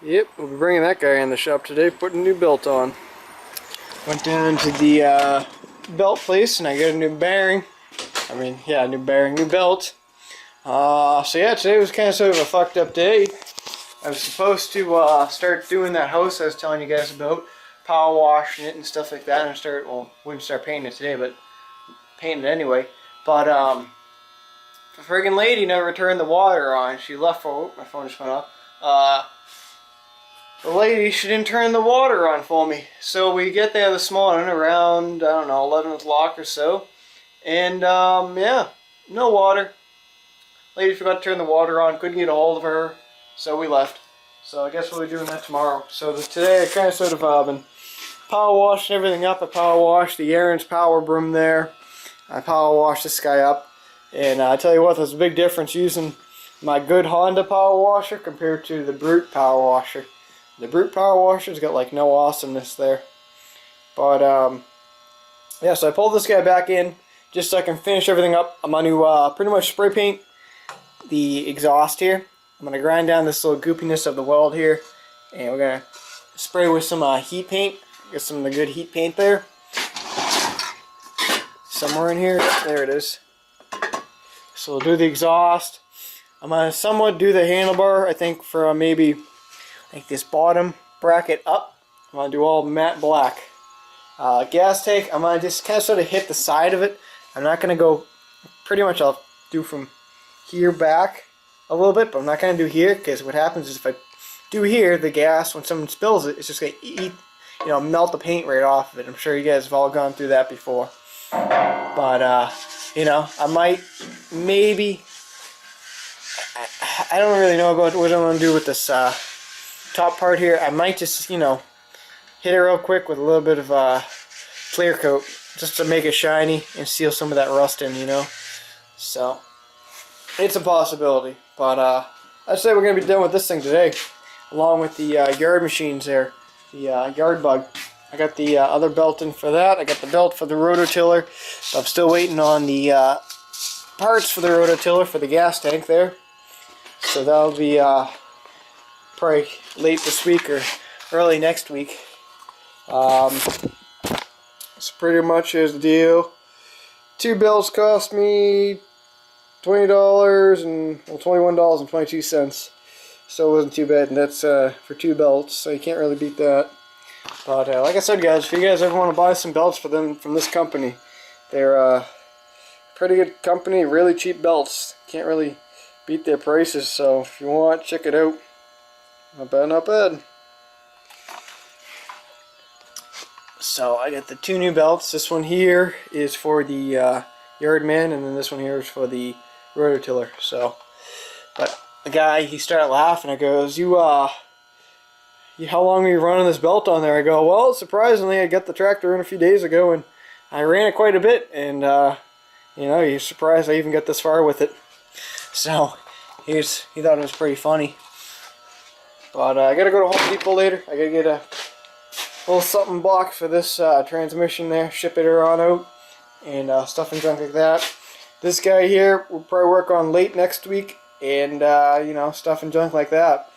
Yep, we'll be bringing that guy in the shop today, putting a new belt on. Went down to the belt place and I got a new bearing. New bearing, new belt. So yeah, today was kind of sort of a fucked up day. I was supposed to start doing that house I was telling you guys about, power washing it and stuff like that, and wouldn't start painting it today, but painting it anyway. But the friggin' lady never turned the water on. She left for, my phone just went off. The lady, she didn't turn the water on for me. So we get there this morning around, I don't know, 11 o'clock or so. And, yeah, no water. Lady forgot to turn the water on, couldn't get a hold of her, so we left. So I guess we'll be doing that tomorrow. So today I kind of sort of been power washing everything up. I power washed the Aaron's power broom there. I power washed this guy up. And I tell you what, there's a big difference using my good Honda power washer compared to the Brute power washer. The Brute power washer's got like no awesomeness there. But yeah, so I pulled this guy back in just so I can finish everything up. I'm going to pretty much spray paint the exhaust here. I'm going to grind down this little goopiness of the weld here, and we're going to spray with some heat paint. Get some of the good heat paint there. Somewhere in here, there it is. So we'll do the exhaust. I'm going to somewhat do the handlebar, I think for maybe this bottom bracket up. I'm going to do all matte black. Gas tank, I'm going to just kind of sort of hit the side of it. I'm not going to go, pretty much I'll do from here back a little bit, but I'm not going to do here, because what happens is if I do here, the gas, when someone spills it, it's just going to eat, melt the paint right off of it. I'm sure you guys have all gone through that before. But, I might, maybe, I don't really know about what I'm going to do with this top part here. I might just, hit it real quick with a little bit of clear coat just to make it shiny and seal some of that rust in, So, it's a possibility. But I'd say we're going to be done with this thing today, along with the yard machines there, the Yard Bug. I got the other belt in for that. I got the belt for the rototiller. I'm still waiting on the parts for the rototiller for the gas tank there. So that'll be probably late this week or early next week. It's pretty much is the deal. Two belts cost me $20 and $21.22. So it wasn't too bad, and that's for two belts, so you can't really beat that. But like I said, guys, if you guys ever want to buy some belts for them from this company, they're a pretty good company, really cheap belts. Can't really beat their prices, so if you want, check it out. Not bad, not bad. So I got the two new belts. This one here is for the Yard-Man, and then this one here is for the rototiller. So, but the guy, he started laughing. I goes, how long were you running this belt on there? I go, well, surprisingly, I got the tractor in a few days ago, and I ran it quite a bit, and he's surprised I even got this far with it. So he thought it was pretty funny. But I gotta go to Home Depot later. I gotta get a little something block for this transmission there, ship it on out, and stuff and junk like that. This guy here will probably work on late next week, and stuff and junk like that.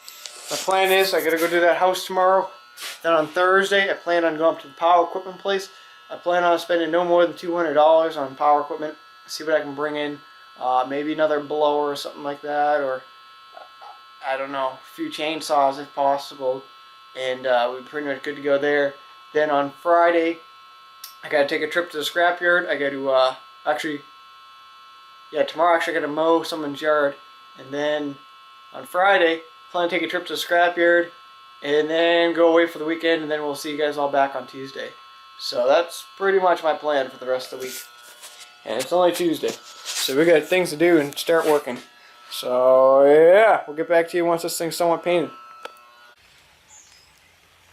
My plan is I gotta go do that house tomorrow. Then on Thursday I plan on going up to the power equipment place. I plan on spending no more than $200 on power equipment. See what I can bring in. Maybe another blower or something like that, or I don't know, a few chainsaws if possible, and we're pretty much good to go there. Then on Friday, I gotta take a trip to the scrapyard. I gotta tomorrow actually I gotta mow someone's yard, and then on Friday, plan to take a trip to the scrapyard, and then go away for the weekend, and then we'll see you guys all back on Tuesday. So that's pretty much my plan for the rest of the week, and it's only Tuesday. So we got things to do and start working. So yeah, we'll get back to you once this thing's somewhat painted.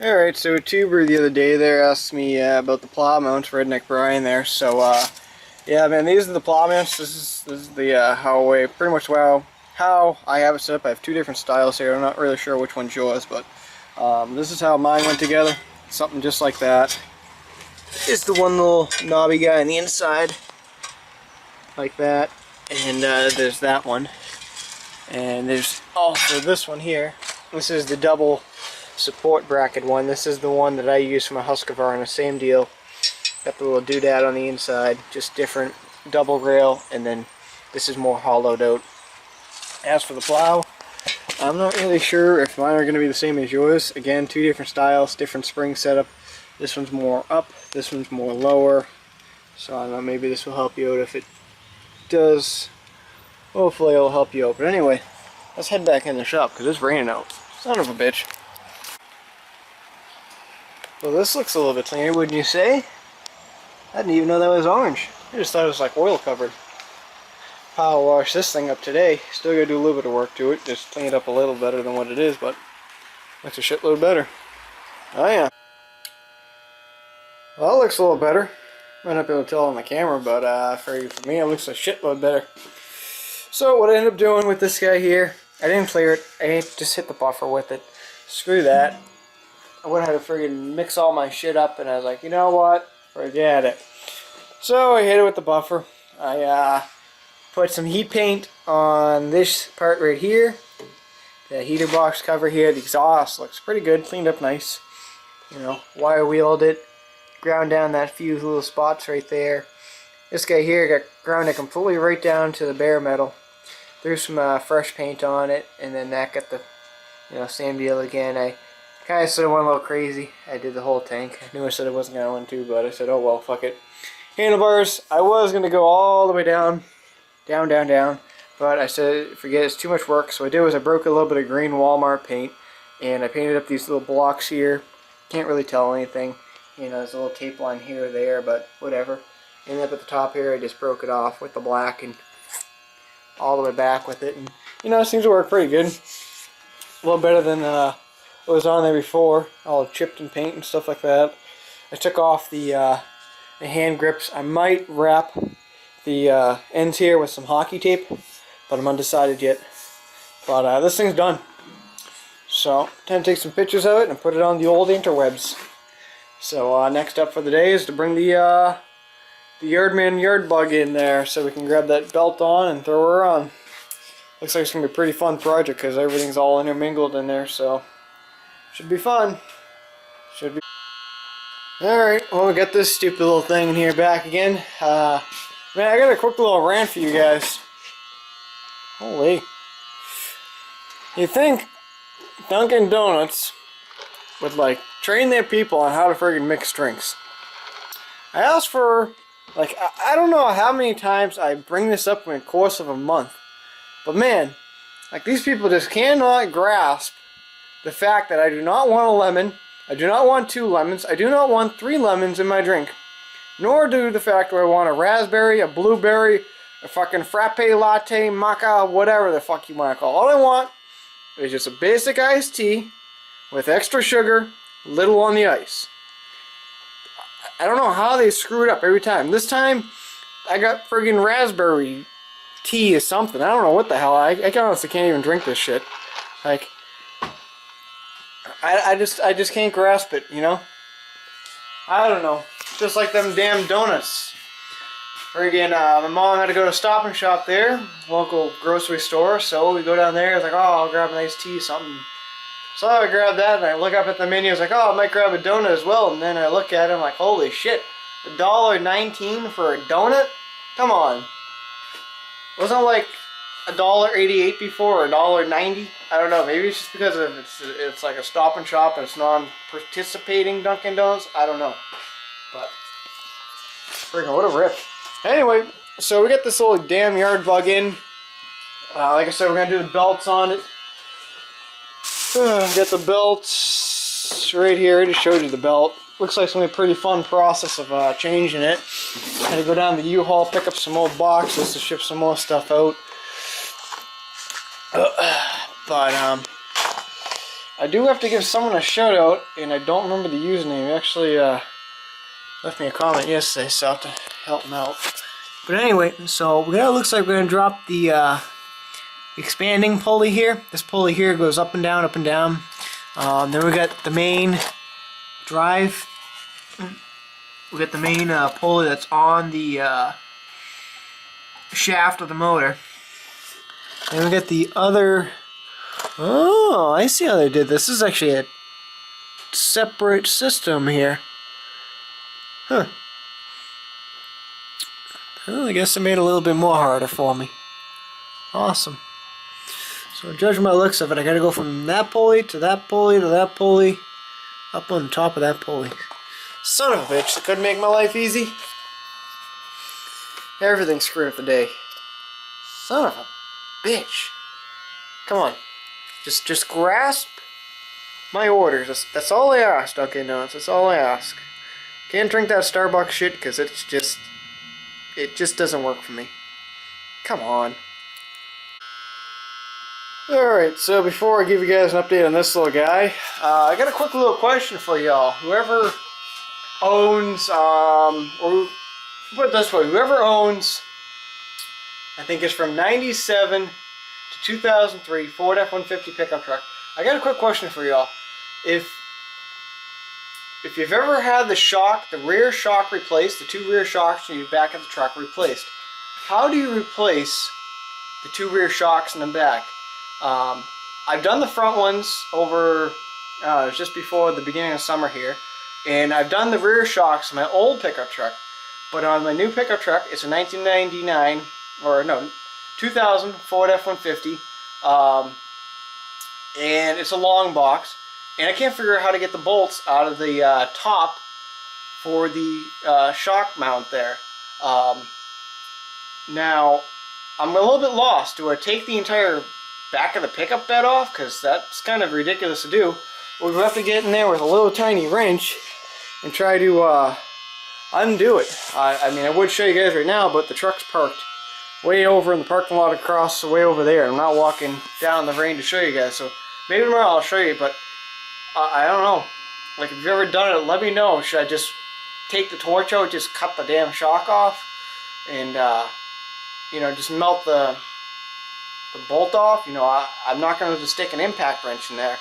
Alright, so a tuber the other day there asked me about the plow mounts, Redneck Brian there. So yeah, man, these are the plow mounts. This is the how I have it set up. I have two different styles here. I'm not really sure which one's yours, but this is how mine went together. Something just like that. Is the one little knobby guy on the inside, like that, and there's that one, and there's also this one here. This is the double support bracket one. This is the one that I use for my Husqvarna, same deal. Got the little doodad on the inside, just different double rail, and then this is more hollowed out. As for the plow, I'm not really sure if mine are going to be the same as yours. Again, two different styles, different spring setup. This one's more up, this one's more lower. So I don't know, maybe this will help you out. If it does, hopefully it'll help you out. But anyway, let's head back in the shop because it's raining out. Son of a bitch. Well, this looks a little bit cleaner, wouldn't you say? I didn't even know that was orange. I just thought it was like oil covered. Power wash this thing up today. Still gotta do a little bit of work to it. Just clean it up a little better than what it is, but looks a shitload better. Oh yeah. Well, it looks a little better. Might not be able to tell on the camera, but for me it looks a shitload better. So what I ended up doing with this guy here, I didn't clear it. I just hit the buffer with it. Screw that. I went ahead and friggin' mix all my shit up, and I was like, you know what? Forget it. So I hit it with the buffer. I put some heat paint on this part right here. The heater box cover here. The exhaust looks pretty good. Cleaned up nice. You know, wire wheeled it. Ground down that few little spots right there. This guy here got grounded completely right down to the bare metal. Threw some fresh paint on it, and then that got the, you know, same deal again. I kind of sort of went a little crazy. I did the whole tank. I knew I said I wasn't going to, but I said, oh well, fuck it. Handlebars, I was going to go all the way down, down, but I said, forget it, it's too much work. So what I did was I broke a little bit of green Walmart paint, and I painted up these little blocks here. Can't really tell anything. You know, there's a little tape line here or there, but whatever. And up at the top here, I just broke it off with the black and all the way back with it. And, you know, it seems to work pretty good. A little better than what was on there before. All chipped in paint and stuff like that. I took off the hand grips. I might wrap the ends here with some hockey tape, but I'm undecided yet. But this thing's done. So, time to take some pictures of it and put it on the old interwebs. So next up for the day is to bring the Yard-Man Yard Bug in there so we can grab that belt on and throw her on. Looks like it's going to be a pretty fun project because everything's all intermingled in there, so should be fun. Should be. Alright, well, we got this stupid little thing in here back again. Man, I got a quick little rant for you guys. Holy. You think Dunkin' Donuts would like train their people on how to friggin' mix drinks? I asked for, like, I don't know how many times I bring this up in the course of a month, but man, like, these people just cannot grasp the fact that I do not want a lemon, I do not want 2 lemons, I do not want 3 lemons in my drink, nor do the fact that I want a raspberry, a blueberry, a fucking frappe latte, maca, whatever the fuck you want to call it. All I want is just a basic iced tea with extra sugar, little on the ice. I don't know how they screw it up every time. This time, I got friggin' raspberry tea or something. I don't know what the hell. I honestly can't even drink this shit. Like, I just can't grasp it, you know? I don't know. Just like them damn donuts. Friggin', my mom had to go to Stop and Shop there, local grocery store, so we go down there, it's like, oh, I'll grab a nice tea, something. So I grab that, and I look up at the menu, I was like, oh, I might grab a donut as well, and then I look at it, I'm like, holy shit, $1.19 for a donut? Come on. Wasn't it like $1.88 before, or $1.90? I don't know, maybe it's just because of it's like a Stop and Shop, and it's non-participating Dunkin' Donuts, I don't know. But, friggin' what a rip. Anyway, so we got this little damn yard bug in. Like I said, we're going to do the belts on it. Got the belts right here. I just showed you the belt. Looks like it's going to be a pretty fun process of changing it. Had to go down to the U-Haul, pick up some old boxes to ship some more stuff out. But I do have to give someone a shout out, and I don't remember the username. He actually left me a comment yesterday, so I have to help him out. But anyway, so it looks like we're going to drop the expanding pulley here. This pulley here goes up and down, up and down. Then we got the main drive. We got the main pulley that's on the shaft of the motor. And we got the other. Oh, I see how they did this. This is actually separate system here. Huh. Well, I guess it made it a little bit more harder for me. Awesome. So judging by the looks of it, I gotta go from that pulley to that pulley to that pulley, up on top of that pulley. Son of a bitch, that couldn't make my life easy. Everything's screwed up today. Son of a bitch. Come on. Just grasp my orders. That's all I asked. Okay, no, that's all I ask. Can't drink that Starbucks shit because it just doesn't work for me. Come on. Alright, so before I give you guys an update on this little guy, I got a quick little question for y'all. Whoever owns, or put it this way, whoever owns, I think it's from 97 to 2003 Ford F-150 pickup truck, I got a quick question for y'all. If you've ever had the rear shock replaced, the two rear shocks in the back of the truck replaced, how do you replace the two rear shocks in the back? I've done the front ones over just before the beginning of summer here, and I've done the rear shocks in my old pickup truck, but on my new pickup truck, it's a 1999, or no, 2000 Ford F-150, and it's a long box, and I can't figure out how to get the bolts out of the top for the shock mount there. Now, I'm a little bit lost. Do I take the entire back of the pickup bed off? Because that's kind of ridiculous to do. We'll have to get in there with a little tiny wrench and try to undo it. I mean, I would show you guys right now, but the truck's parked way over in the parking lot across, way over there. I'm not walking down the rain to show you guys, so maybe tomorrow I'll show you, but I don't know. Like, if you've ever done it, let me know. Should I just take the torch out, just cut the damn shock off, and you know, just melt the bolt off? You know, I'm not going to stick an impact wrench in there.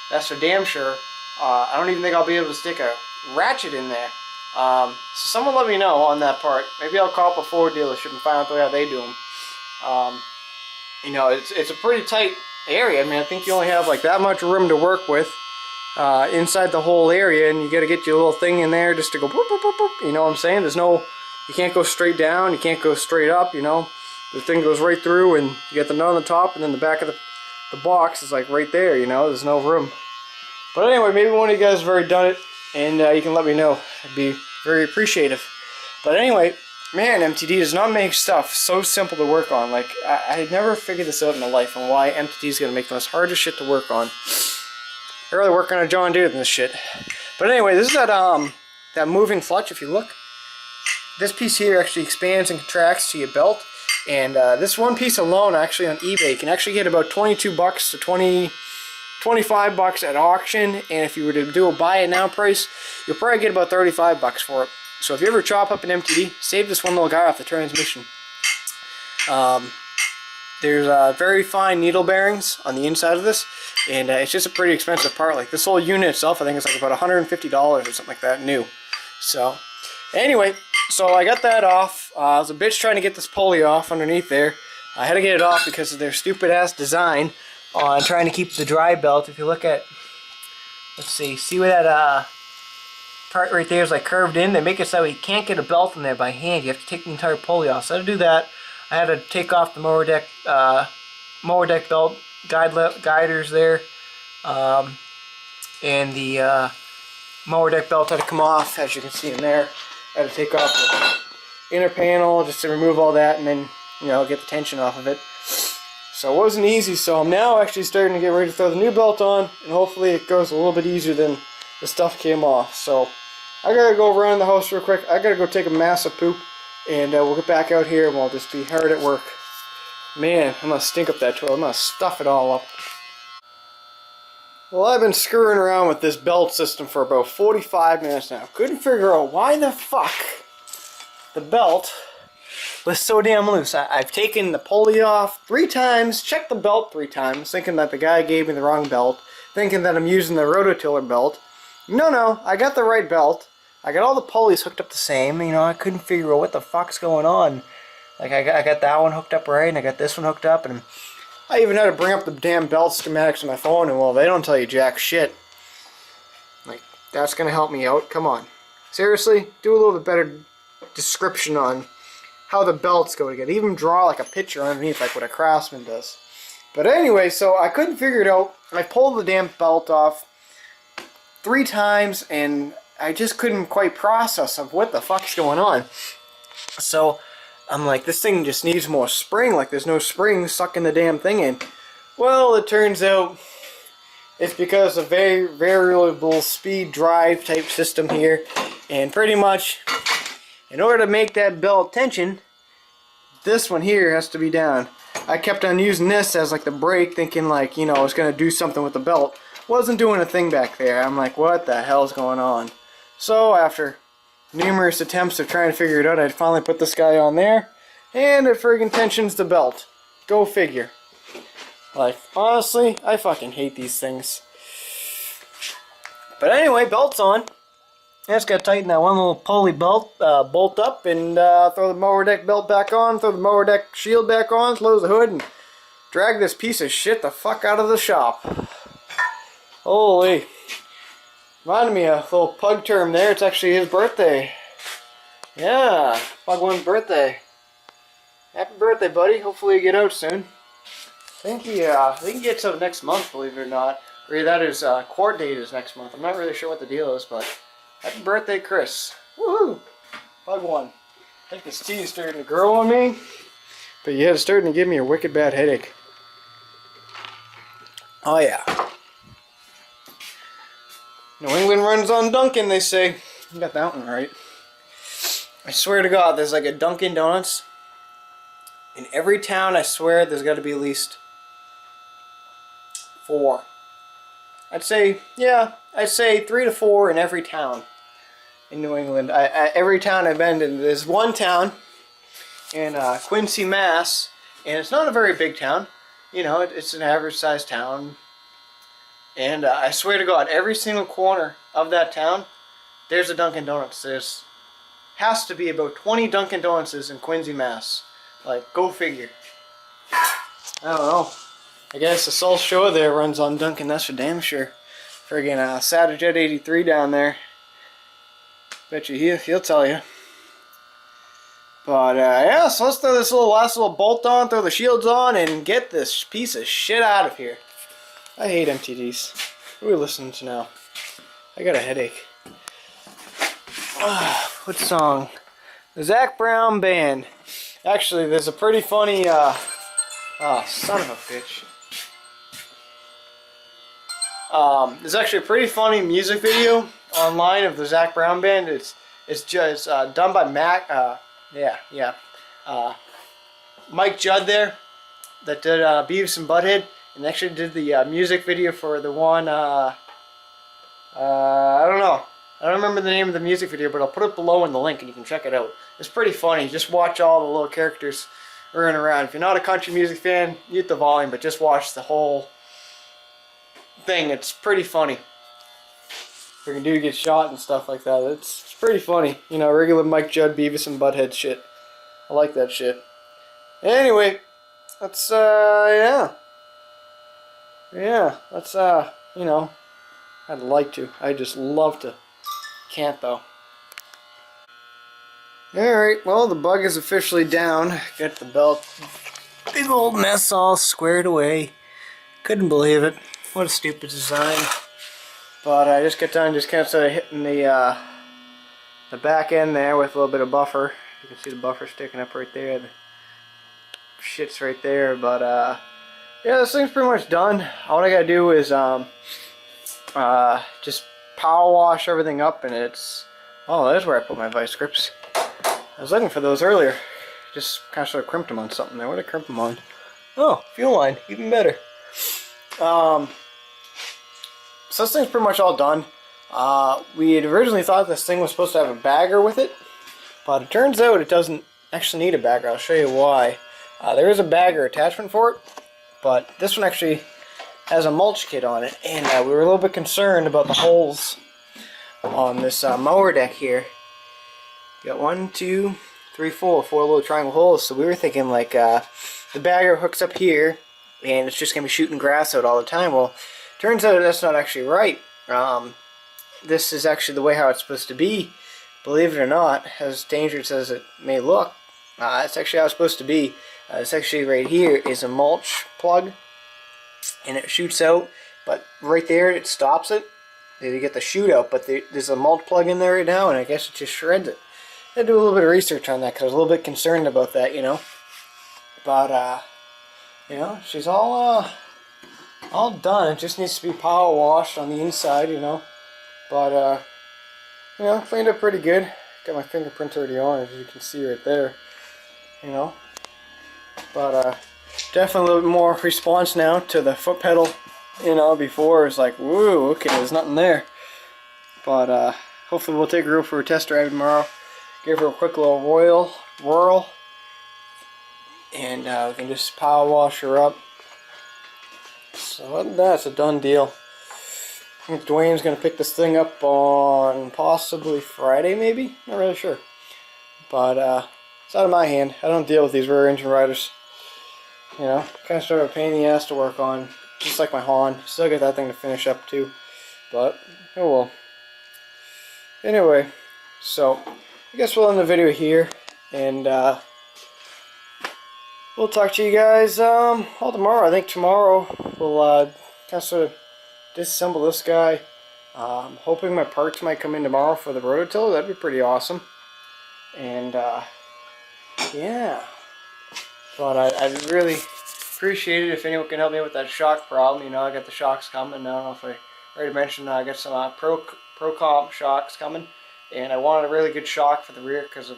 That's for damn sure. I don't even think I'll be able to stick a ratchet in there. So someone let me know on that part. Maybe I'll call up a Ford dealership and find out the way how they do them. You know, it's a pretty tight area. I mean, I think you only have like that much room to work with inside the whole area, and you got to get your little thing in there just to go boop, boop, boop, boop. You know what I'm saying? There's no, you can't go straight down, you can't go straight up, you know. The thing goes right through, and you get the nut on the top, and then the back of the box is like right there, you know. There's no room. But anyway, maybe one of you guys have already done it, and you can let me know. I'd be very appreciative. But anyway, man, MTD does not make stuff so simple to work on. Like, I never figured this out in my life on why MTD is going to make the most hardest shit to work on. I'd rather work on a John Deere than this shit. But anyway, this is that moving clutch. If you look, this piece here actually expands and contracts to your belt. And this one piece alone, actually on eBay, can actually get about 22 bucks to 25 bucks at auction. And if you were to do a buy it now price, you'll probably get about 35 bucks for it. So if you ever chop up an MTD, save this one little guy off the transmission. There's very fine needle bearings on the inside of this, and it's just a pretty expensive part. Like, this whole unit itself, I think it's like about $150 or something like that new. So anyway, so I got that off. I was a bitch trying to get this pulley off underneath there. I had to get it off because of their stupid ass design on trying to keep the dry belt. If you look at, let's see where that part right there is like curved in? They make it so you can't get a belt in there by hand. You have to take the entire pulley off. So to do that, I had to take off the mower deck belt guiders there, and the mower deck belt had to come off, as you can see in there. I had to take off the inner panel just to remove all that, and then, you know, get the tension off of it. So it wasn't easy. So I'm now actually starting to get ready to throw the new belt on, and hopefully it goes a little bit easier than the stuff came off. So I gotta go around the house real quick. I gotta go take a massive poop. And we'll get back out here and we'll just be hard at work. Man, I'm going to stink up that toilet. I'm going to stuff it all up. Well, I've been screwing around with this belt system for about 45 minutes now. Couldn't figure out why the fuck the belt was so damn loose. I've taken the pulley off 3 times, checked the belt 3 times, thinking that the guy gave me the wrong belt, thinking that I'm using the rototiller belt. No, I got the right belt. I got all the pulleys hooked up the same. You know, I couldn't figure out what the fuck's going on. Like, I got that one hooked up right, and I got this one hooked up, and I even had to bring up the damn belt schematics on my phone, and well, they don't tell you jack shit. Like, That's gonna help me out. Come on. Seriously, do a little bit better description on how the belts go together. Even draw like a picture underneath like what a Craftsman does. But anyway, so I couldn't figure it out. I pulled the damn belt off 3 times and I just couldn't quite process of what the fuck's going on. So I'm like, this thing just needs more spring. Like there's no spring sucking the damn thing in. Well, it turns out it's because of very variable speed drive type system here. And pretty much, in order to make that belt tension, this one here has to be down. I kept on using this as like the brake, thinking like, you know, I was going to do something with the belt. Wasn't doing a thing back there. I'm like, what the hell's going on? So after numerous attempts of trying to figure it out, I finally put this guy on there, and it friggin' tensions the belt. Go figure. Like, honestly, I fucking hate these things. But anyway, belt's on. I just gotta tighten that one little pulley belt, bolt up, and throw the mower deck belt back on, throw the mower deck shield back on, close the hood, and drag this piece of shit the fuck out of the shop. Holy. Reminded me of a little pug term there. It's actually his birthday. Yeah, Pug One's birthday. Happy birthday, buddy. Hopefully you get out soon. I think he gets out next month, believe it or not. Or that his court date is next month. I'm not really sure what the deal is, but happy birthday, Chris. Woohoo! Pug One. I think this tea is starting to grow on me. But yeah, it's starting to give me a wicked bad headache. Oh yeah. New England runs on Dunkin', they say. You got that one right. I swear to God, there's like a Dunkin' Donuts. In every town, I swear, there's got to be at least 4. I'd say, yeah, I'd say 3 to 4 in every town in New England. Every town I've been in, there's one town in Quincy, Mass. And it's not a very big town. You know, it's an average sized town. And I swear to God, every single corner of that town, there's a Dunkin' Donuts. There's has to be about 20 Dunkin' Donuts in Quincy, Mass. Like, go figure. I don't know. I guess the Soul Show there runs on Dunkin', that's for damn sure. Friggin' Satajet 83 down there. Bet you he'll tell you. But yeah, so let's throw this last little bolt on, throw the shields on, and get this piece of shit out of here. I hate MTDs. Who are we listening to now? I got a headache. What song? The Zac Brown Band. Actually, there's a pretty funny, son of a bitch. There's actually a pretty funny music video online of the Zac Brown Band. It's just done by Mike Judd there, that did Beavis and Butthead, and actually did the music video for the one, I don't know. I don't remember the name of the music video, but I'll put it below in the link and you can check it out. It's pretty funny. Just watch all the little characters running around. If you're not a country music fan, mute the volume, but just watch the whole thing. It's pretty funny. Freaking dude gets shot and stuff like that. It's pretty funny. You know, regular Mike Judd, Beavis and Butthead shit. I like that shit. Anyway, let's, yeah, let's, you know, I'd like to. I'd just love to. Can't though. Alright, well, the bug is officially down. Got the belt. Big old mess all squared away. Couldn't believe it. What a stupid design. But I just got done just kind of sort of hitting the back end there with a little bit of buffer. You can see the buffer sticking up right there. The shit's right there. But yeah, this thing's pretty much done. All I gotta do is just power wash everything up, and it's, oh, there's where I put my vice grips. I was looking for those earlier. Just kind of sort of crimped them on something there. What did I crimp them on? Oh, fuel line, even better. So this thing's pretty much all done. We had originally thought this thing was supposed to have a bagger with it, but it turns out it doesn't actually need a bagger. I'll show you why. There is a bagger attachment for it, but this one actually has a mulch kit on it, and we were a little bit concerned about the holes on this mower deck here. Got 1, 2, 3, 4 little triangle holes, so we were thinking like the bagger hooks up here and it's just gonna be shooting grass out all the time. Well, turns out that's not actually right. this is actually the way how it's supposed to be. Believe it or not, as dangerous as it may look, it's actually how it's supposed to be. This actually right here is a mulch plug, and it shoots out, but right there it stops it. You get the shoot out, but there's a mulch plug in there right now, and I guess it just shreds it. I had to do a little bit of research on that because I was a little bit concerned about that, you know. But you know, she's all done. It just needs to be power washed on the inside, you know. But you know, cleaned up pretty good. Got my fingerprints already on, as you can see right there, you know. But definitely a little bit more response now to the foot pedal. You know, before it was like, woo, okay, there's nothing there. But hopefully we'll take her out for a test drive tomorrow. Give her a quick little whirl, and we can just power wash her up. So that's a done deal. I think Dwayne's going to pick this thing up on possibly Friday, maybe? Not really sure. But it's out of my hand. I don't deal with these rear engine riders. You know, kind of sort of a pain in the ass to work on. Just like my Han. Still got that thing to finish up too. But, oh well. Anyway, so I guess we'll end the video here. And we'll talk to you guys all tomorrow. I think tomorrow we'll kind of sort of disassemble this guy. I'm hoping my parts might come in tomorrow for the rototiller. That'd be pretty awesome. And yeah. But I'd really appreciate it if anyone can help me with that shock problem. You know, I got the shocks coming. I don't know if I already mentioned I got some Pro Comp shocks coming. And I wanted a really good shock for the rear because of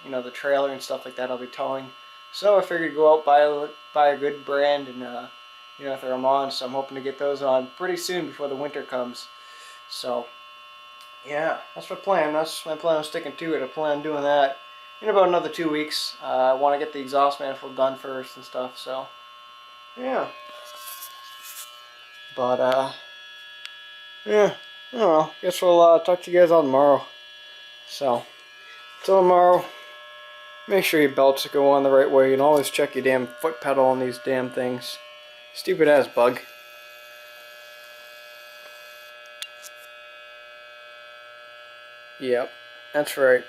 you know, the trailer and stuff like that I'll be towing. So I figured go out buy a good brand and you know, throw them on. So I'm hoping to get those on pretty soon before the winter comes. So yeah, that's my plan. That's my plan. I'm sticking to it. I plan on doing that in about another 2 weeks. I want to get the exhaust manifold done first and stuff. So yeah. But yeah. I don't know. Guess we'll talk to you guys all tomorrow. So until tomorrow. Make sure your belts go on the right way, and always check your damn foot pedal on these damn things. Stupid ass bug. Yep, that's right.